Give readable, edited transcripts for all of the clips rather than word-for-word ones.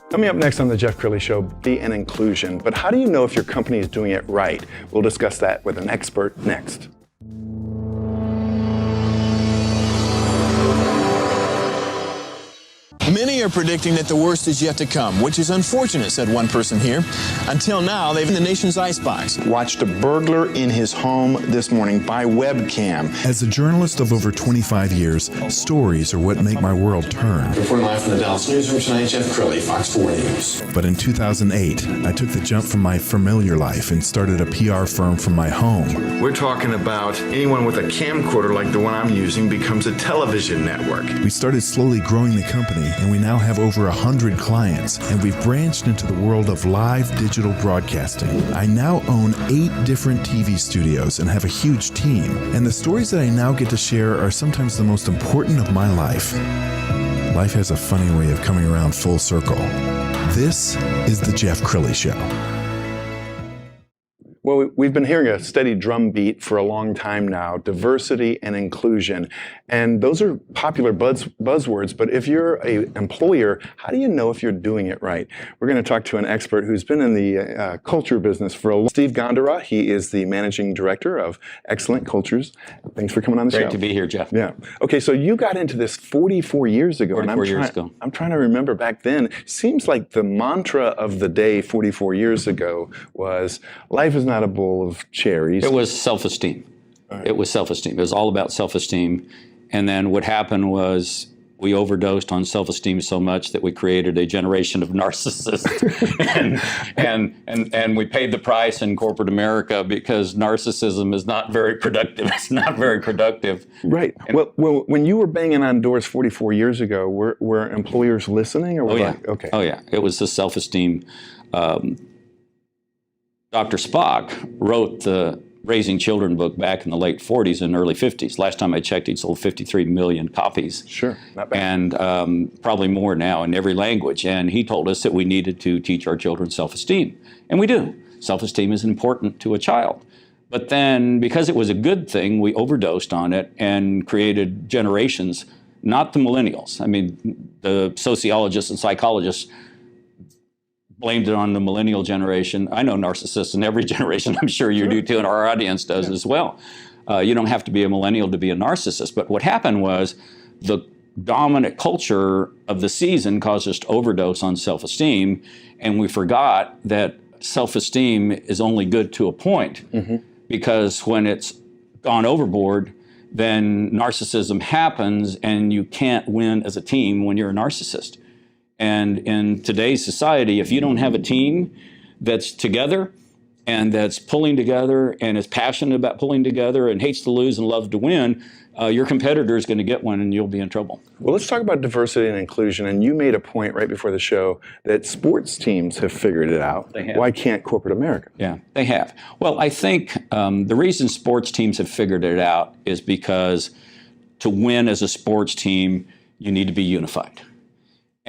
Coming up next on the Jeff Crilley Show, diversity and inclusion. But how do you know if your company is doing it right? We'll discuss that with an expert next. Many are predicting that the worst is yet to come, which is unfortunate, said one person here. Until now, they've been in the nation's icebox. Watched a burglar in his home this morning by webcam. As a journalist of over 25 years, stories are what make my world turn. Reporting live from the Dallas newsroom tonight, Jeff Crilley, Fox 4 News. But in 2008, I took the jump from my familiar life and started a PR firm from my home. We're talking about anyone with a camcorder like the one I'm using becomes a television network. We started slowly growing the company, and we now have over 100 clients, and we've branched into the world of live digital broadcasting. I now own 8 different TV studios and have a huge team, and the stories that I now get to share are sometimes the most important of my life. Life has a funny way of coming around full circle. This is the Jeff Crilley Show. Well, we've been hearing a steady drumbeat for a long time now, diversity and inclusion. And those are popular buzzwords, but if you're an employer, how do you know if you're doing it right? We're going to talk to an expert who's been in the culture business for a long time. Steve Gandara. He is the managing director of Excellent Cultures. Thanks for coming on the show. Great to be here, Jeff. Yeah. Okay, so you got into this 44 years ago. 44 years ago. I'm trying to remember back then. Seems like the mantra of the day 44 years ago was, life is not a bowl of cherries. It was self-esteem. Right. It was self-esteem. It was all about self-esteem. And then what happened was we overdosed on self-esteem so much that we created a generation of narcissists. and we paid the price in corporate America because narcissism is not very productive. It's not very productive. Right. Well, when you were banging on doors 44 years ago, were employers listening? Or were Okay. Oh, yeah. It was the self-esteem. Dr. Spock wrote the Raising Children book back in the late 40s and early 50s. Last time I checked, he'd sold 53 million copies. Sure, not bad. And probably more now in every language. And he told us that we needed to teach our children self-esteem. And we do. Self-esteem is important to a child. But then, because it was a good thing, we overdosed on it and created generations, not the millennials. I mean, the sociologists and psychologists blamed it on the millennial generation. I know narcissists in every generation. I'm sure you do too, and our audience does as well. You don't have to be a millennial to be a narcissist. But what happened was the dominant culture of the season caused us to overdose on self-esteem, and we forgot that self-esteem is only good to a point, because when it's gone overboard, then narcissism happens, and you can't win as a team when you're a narcissist. And in today's society, if you don't have a team that's together and that's pulling together and is passionate about pulling together and hates to lose and loves to win, your competitor is going to get one and you'll be in trouble. Well, let's talk about diversity and inclusion. And you made a point right before the show that sports teams have figured it out. They have. Why can't corporate America? Yeah, they have. Well, I think the reason sports teams have figured it out is because to win as a sports team, you need to be unified.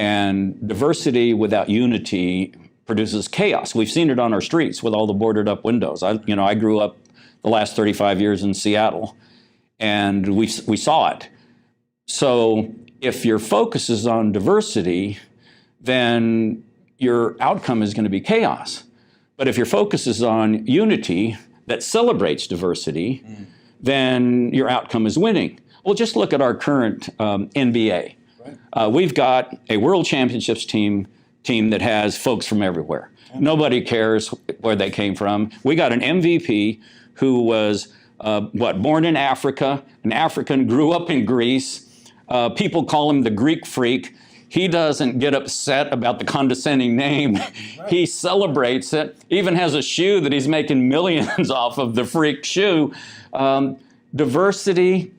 And diversity without unity produces chaos. We've seen it on our streets with all the boarded up windows. I grew up the last 35 years in Seattle, and we saw it. So if your focus is on diversity, then your outcome is going to be chaos. But if your focus is on unity that celebrates diversity, then your outcome is winning. Well, just look at our current NBA. We've got a World Championships team that has folks from everywhere. Nobody cares where they came from. We got an MVP who was, born in Africa, an African, grew up in Greece. People call him the Greek freak. He doesn't get upset about the condescending name. Right. He celebrates it, even has a shoe that he's making millions off of, the freak shoe. Diversity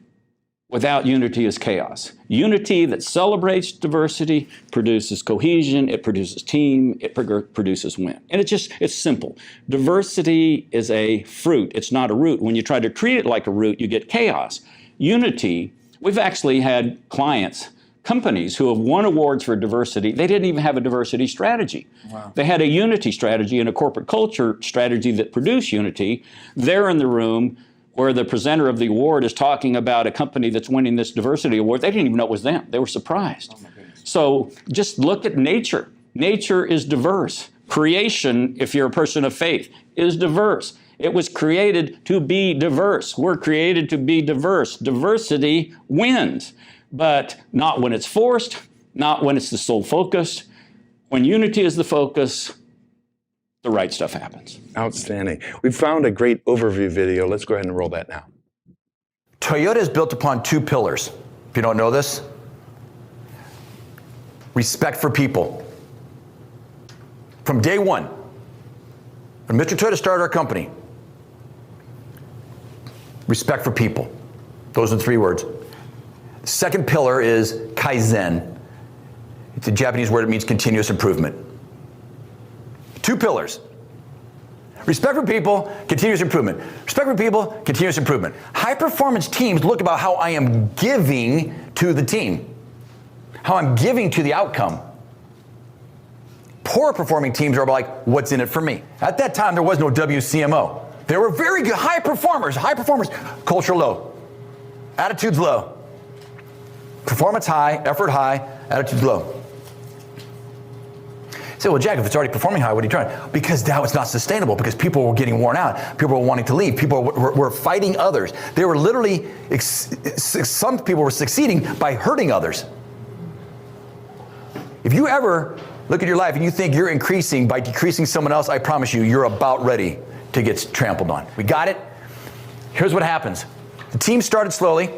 without unity is chaos. Unity that celebrates diversity produces cohesion, it produces team, it produces win. And it's simple. Diversity is a fruit, it's not a root. When you try to treat it like a root, you get chaos. Unity, we've actually had clients, companies who have won awards for diversity. They didn't even have a diversity strategy. Wow. They had a unity strategy and a corporate culture strategy that produced unity. They're in the room where the presenter of the award is talking about a company that's winning this diversity award. They didn't even know it was them. They were surprised. Oh, so just look at nature. Nature is diverse. Creation, if you're a person of faith, is diverse. It was created to be diverse. We're created to be diverse. Diversity wins, but not when it's forced, not when it's the sole focus. When unity is the focus, the right stuff happens. Outstanding. We found a great overview video. Let's go ahead and roll that now. Toyota is built upon 2 pillars. If you don't know this, respect for people. From day one, when Mr. Toyota started our company, respect for people. Those are the 3 words. The second pillar is Kaizen. It's a Japanese word. It means continuous improvement. 2 pillars. Respect for people, continuous improvement. Respect for people, continuous improvement. High performance teams look about how I am giving to the team, how I'm giving to the outcome. Poor performing teams are like, what's in it for me? At that time, there was no WCMO. There were very good high performers, culture low, attitudes low. Performance high, effort high, attitudes low. You say, well, Jack, if it's already performing high, what are you trying? Because that was not sustainable, because people were getting worn out. People were wanting to leave. People were fighting others. They were literally, some people were succeeding by hurting others. If you ever look at your life and you think you're increasing by decreasing someone else, I promise you, you're about ready to get trampled on. We got it? Here's what happens. The team started slowly,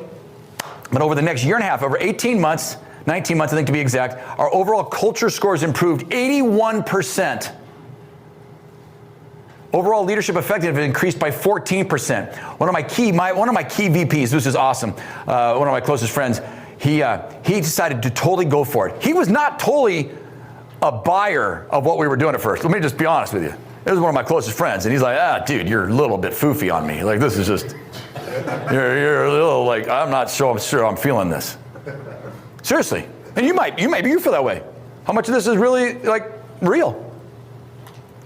but over the next year and a half, over 18 months, 19 months I think to be exact, our overall culture scores improved 81%. Overall leadership effectiveness increased by 14%. One of my key VPs, this is awesome, one of my closest friends, he decided to totally go for it. He was not totally a buyer of what we were doing at first. Let me just be honest with you. This is one of my closest friends, and he's like, dude, you're a little bit foofy on me. Like, this is just, you're a little like, I'm not sure I'm feeling this. Seriously. And you feel that way. How much of this is really, like, real?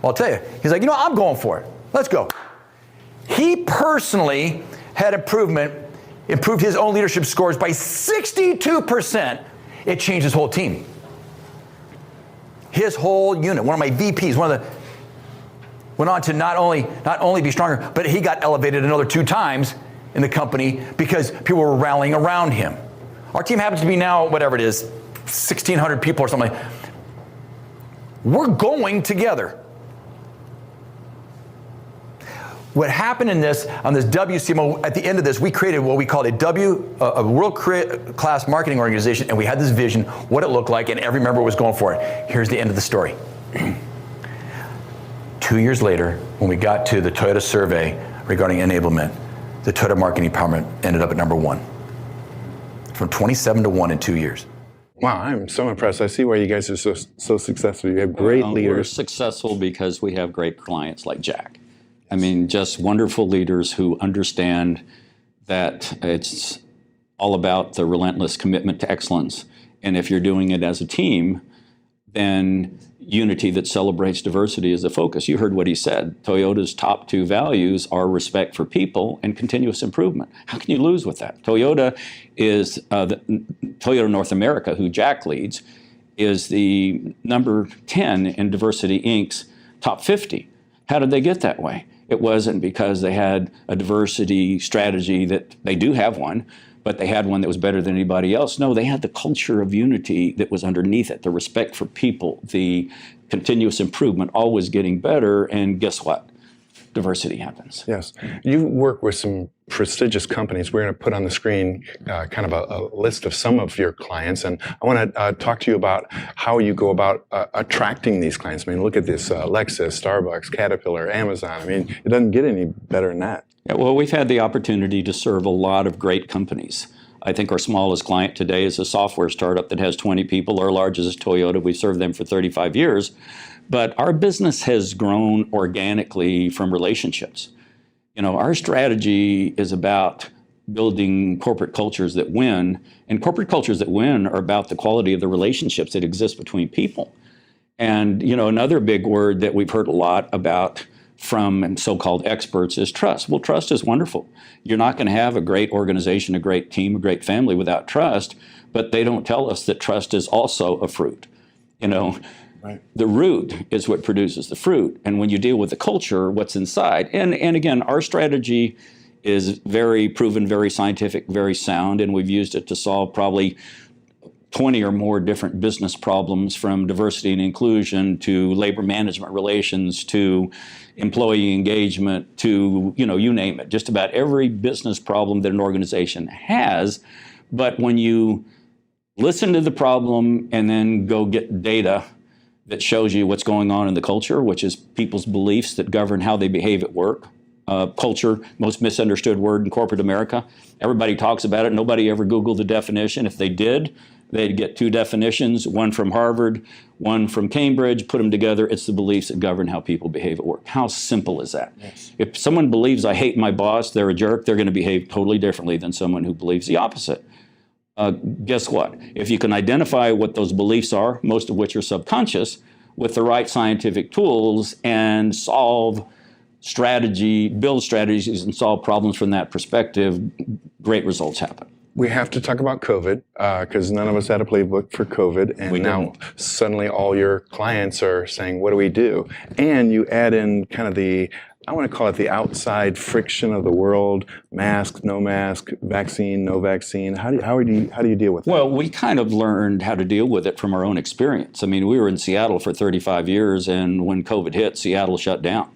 Well, I'll tell you. He's like, I'm going for it. Let's go. He personally had improved his own leadership scores by 62%. It changed his whole team. His whole unit. One of my VPs, went on to not only be stronger, but he got elevated another 2 times in the company because people were rallying around him. Our team happens to be now, whatever it is, 1,600 people or something. We're going together. What happened on this WCMO, at the end of this, we created what we called a world-class marketing organization, and we had this vision, what it looked like, and every member was going for it. Here's the end of the story. 2 years later, when we got to the Toyota survey regarding enablement, the Toyota marketing empowerment ended up at number 1. From 27 to 1 in 2 years. Wow, I'm so impressed. I see why you guys are so successful. You have great leaders. We're successful because we have great clients like Jack. I mean, just wonderful leaders who understand that it's all about the relentless commitment to excellence. And if you're doing it as a team, then unity that celebrates diversity is the focus. You heard what he said. Toyota's top 2 values are respect for people and continuous improvement. How can you lose with that? Toyota is, Toyota North America, who Jack leads, is the number 10 in Diversity Inc.'s top 50. How did they get that way? It wasn't because they had a diversity strategy that they do have one, but they had one that was better than anybody else. No, they had the culture of unity that was underneath it, the respect for people, the continuous improvement, always getting better, and guess what? Diversity happens. Yes. You work with some prestigious companies. We're going to put on the screen kind of a list of some of your clients, and I want to talk to you about how you go about attracting these clients. I mean, look at this, Lexus, Starbucks, Caterpillar, Amazon. I mean, it doesn't get any better than that. Yeah, well, we've had the opportunity to serve a lot of great companies. I think our smallest client today is a software startup that has 20 people. Our largest is Toyota. We've served them for 35 years. But our business has grown organically from relationships. Our strategy is about building corporate cultures that win, and corporate cultures that win are about the quality of the relationships that exist between people. And, another big word that we've heard a lot about from so-called experts is trust. Well, trust is wonderful. You're not going to have a great organization, a great team, a great family without trust, but they don't tell us that trust is also a fruit. Right. The root is what produces the fruit. And when you deal with the culture, what's inside. And again, our strategy is very proven, very scientific, very sound, and we've used it to solve probably 20 or more different business problems, from diversity and inclusion to labor management relations to employee engagement to, you name it, just about every business problem that an organization has. But when you listen to the problem and then go get data that shows you what's going on in the culture, which is people's beliefs that govern how they behave at work. Culture, most misunderstood word in corporate America. Everybody talks about it. Nobody ever Googled the definition. If they did, they'd get two definitions, one from Harvard, one from Cambridge, put them together. It's the beliefs that govern how people behave at work. How simple is that? Yes. If someone believes I hate my boss, they're a jerk, they're going to behave totally differently than someone who believes the opposite. Guess what? If you can identify what those beliefs are, most of which are subconscious, with the right scientific tools and build strategies and solve problems from that perspective, great results happen. We have to talk about COVID because none of us had a playbook for COVID, and now suddenly all your clients are saying, what do we do? And you add in kind of I want to call it the outside friction of the world: mask, no mask, vaccine, no vaccine. How do you deal with that? Well, we kind of learned how to deal with it from our own experience. I mean, we were in Seattle for 35 years, and when COVID hit, Seattle shut down.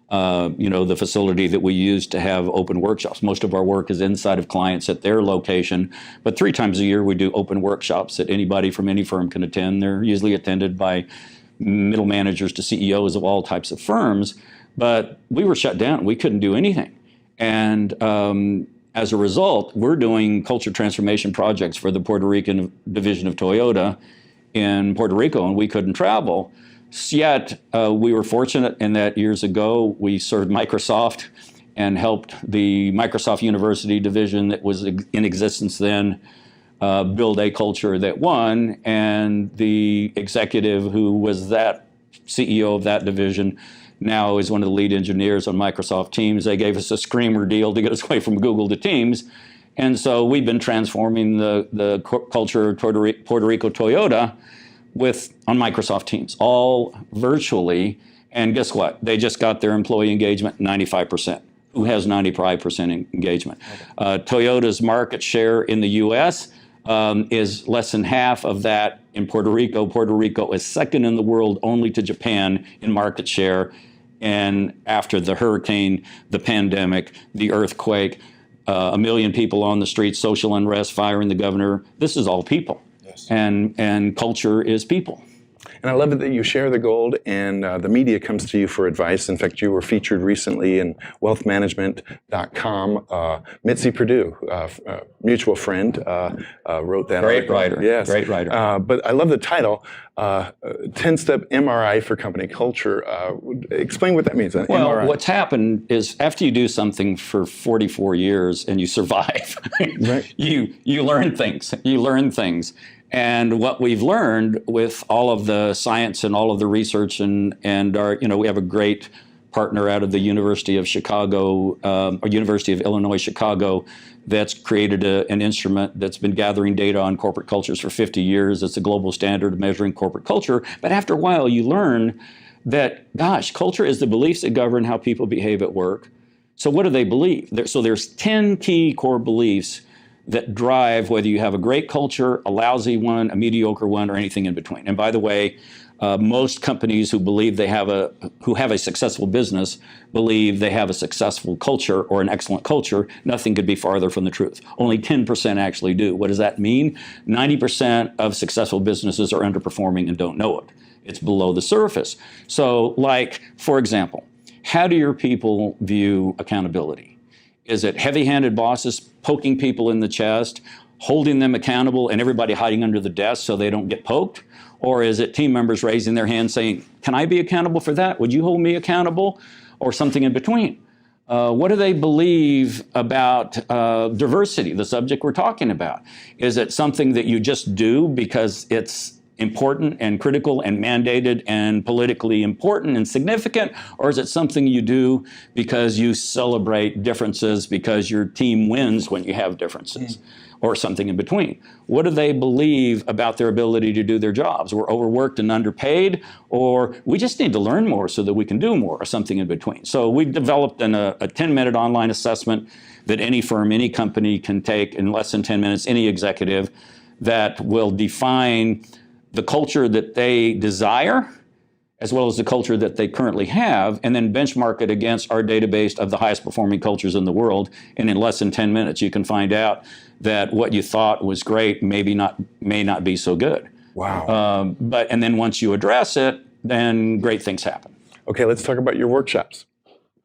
The facility that we use to have open workshops. Most of our work is inside of clients at their location, but 3 times a year we do open workshops that anybody from any firm can attend. They're usually attended by middle managers to CEOs of all types of firms, but we were shut down. We couldn't do anything. And as a result, we're doing culture transformation projects for the Puerto Rican division of Toyota in Puerto Rico, and we couldn't travel. Yet, we were fortunate in that years ago, we served Microsoft and helped the Microsoft University division that was in existence then build a culture that won. And the executive who was that CEO of that division now is one of the lead engineers on Microsoft Teams. They gave us a screamer deal to get us away from Google to Teams. And so we've been transforming the culture of Puerto Rico Toyota on Microsoft Teams, all virtually. And guess what? They just got their employee engagement 95%. Who has 95% engagement? Toyota's market share in the U.S. Is less than half of that in Puerto Rico. Puerto Rico is second in the world only to Japan in market share. And after the hurricane, the pandemic, the earthquake, 1 million people on the streets, social unrest, firing the governor, this is all people. Yes. And culture is people. And I love it that you share the gold and the media comes to you for advice. In fact, you were featured recently in wealthmanagement.com. Mitzi Perdue, mutual friend, wrote that Great article. writer. Yes. Great writer. But I love the title, 10-Step MRI for Company Culture. Explain what that means. Well, MRI. What's happened is after you do something for 44 years and you survive, right. you learn things. You learn things. And what we've learned with all of the science and all of the research and our, we have a great partner out of the University of Chicago, or University of Illinois, Chicago, that's created an instrument that's been gathering data on corporate cultures for 50 years. It's a global standard of measuring corporate culture. But after a while, you learn that, gosh, culture is the beliefs that govern how people behave at work. So what do they believe? So there's 10 key core beliefs that drive whether you have a great culture, a lousy one, a mediocre one, or anything in between. And by the way, most companies who believe who have a successful business believe they have a successful culture or an excellent culture. Nothing could be farther from the truth. Only 10% actually do. What does that mean? 90% of successful businesses are underperforming and don't know it. It's below the surface. So, like, for example, how do your people view accountability? Is it heavy-handed bosses poking people in the chest, holding them accountable, and everybody hiding under the desk so they don't get poked? Or is it team members raising their hands saying, can I be accountable for that? Would you hold me accountable? Or something in between? What do they believe about diversity, the subject we're talking about? Is it something that you just do because it's important and critical and mandated and politically important and significant, or is it something you do because you celebrate differences because your team wins when you have differences, or something in between? What do they believe about their ability to do their jobs? We're overworked and underpaid, or we just need to learn more so that we can do more, or something in between. So we've developed a 10-minute online assessment that any firm, any company can take in less than 10 minutes, any executive, that will define the culture that they desire, as well as the culture that they currently have, and then benchmark it against our database of the highest performing cultures in the world. And in less than 10 minutes, you can find out that what you thought was great may not be so good. Wow. And then once you address it, then great things happen. Okay, let's talk about your workshops.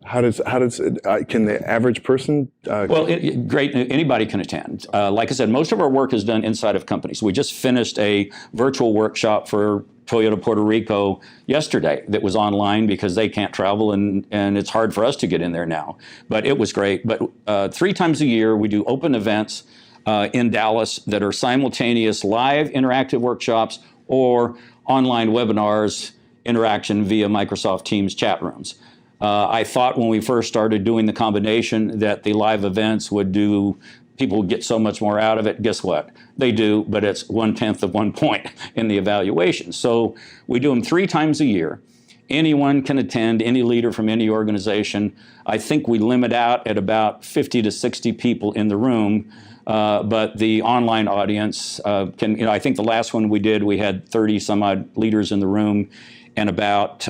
Can the average person? Great. Anybody can attend. Like I said, most of our work is done inside of companies. We just finished a virtual workshop for Toyota Puerto Rico yesterday that was online because they can't travel, and it's hard for us to get in there now. But it was great. But 3 times a year, we do open events in Dallas that are simultaneous live interactive workshops or online webinars, interaction via Microsoft Teams chat rooms. I thought when we first started doing the combination that the live events people would get so much more out of it. Guess what? They do, but it's 1/10 of 1 point in the evaluation. So we do them 3 times a year. Anyone can attend, any leader from any organization. I think we limit out at about 50 to 60 people in the room, but the online audience can, I think the last one we did, we had 30 some odd leaders in the room and about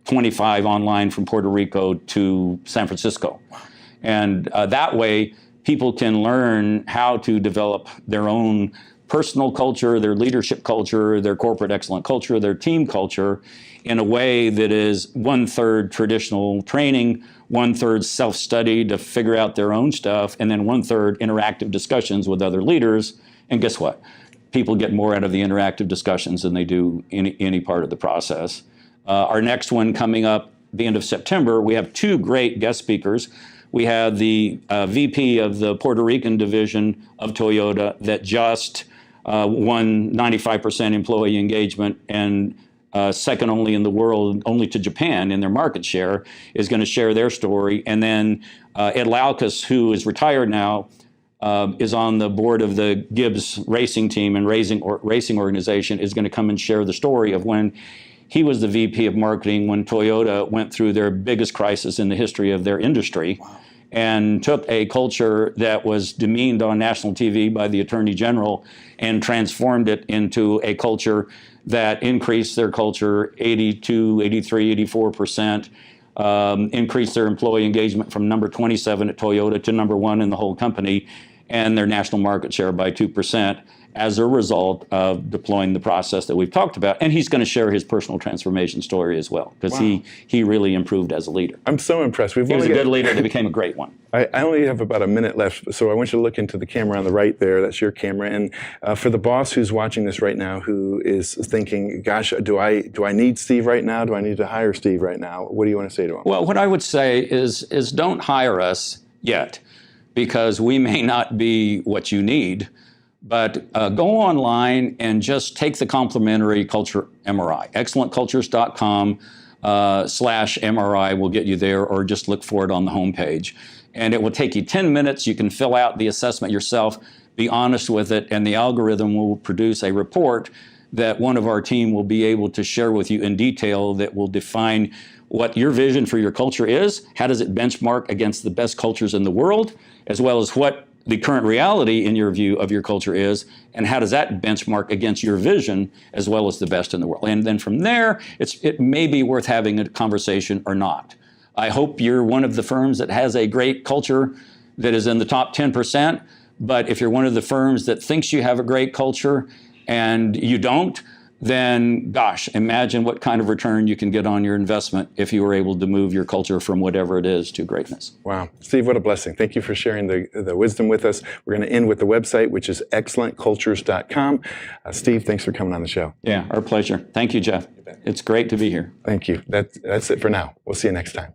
25 online from Puerto Rico to San Francisco. And that way, people can learn how to develop their own personal culture, their leadership culture, their corporate excellent culture, their team culture in a way that is 1/3 traditional training, 1/3 self-study to figure out their own stuff, and then 1/3 interactive discussions with other leaders. And guess what? People get more out of the interactive discussions than they do any part of the process. Our next one coming up the end of September, we have 2 great guest speakers. We have the VP of the Puerto Rican division of Toyota that just won 95% employee engagement and second only in the world, only to Japan in their market share, is going to share their story. And then Ed Laukus, who is retired now, is on the board of the Gibbs racing team and racing organization, is going to come and share the story of when he was the VP of marketing when Toyota went through their biggest crisis in the history of their industry. Wow. And took a culture that was demeaned on national TV by the Attorney General and transformed it into a culture that increased their culture 82, 83, 84%, increased their employee engagement from number 27 at Toyota to number 1 in the whole company, and their national market share by 2%. As a result of deploying the process that we've talked about. And he's going to share his personal transformation story as well, because he really improved as a leader. I'm so impressed. He was a good leader that became a great one. I only have about a minute left, so I want you to look into the camera on the right there. That's your camera. And for the boss who's watching this right now, who is thinking, gosh, do I need Steve right now? Do I need to hire Steve right now? What do you want to say to him? Well, what I would say is don't hire us yet, because we may not be what you need. But go online and just take the complimentary culture MRI. excellentcultures.com/MRI will get you there, or just look for it on the homepage. And it will take you 10 minutes. You can fill out the assessment yourself, be honest with it, and the algorithm will produce a report that one of our team will be able to share with you in detail that will define what your vision for your culture is, how does it benchmark against the best cultures in the world, as well as what the current reality in your view of your culture is, and how does that benchmark against your vision as well as the best in the world. And then from there, it may be worth having a conversation or not. I hope you're one of the firms that has a great culture that is in the top 10%, but if you're one of the firms that thinks you have a great culture and you don't, then gosh, imagine what kind of return you can get on your investment if you were able to move your culture from whatever it is to greatness. Wow. Steve, what a blessing. Thank you for sharing the wisdom with us. We're going to end with the website, which is excellentcultures.com. Steve, thanks for coming on the show. Yeah, our pleasure. Thank you, Jeff. It's great to be here. Thank you. That's it for now. We'll see you next time.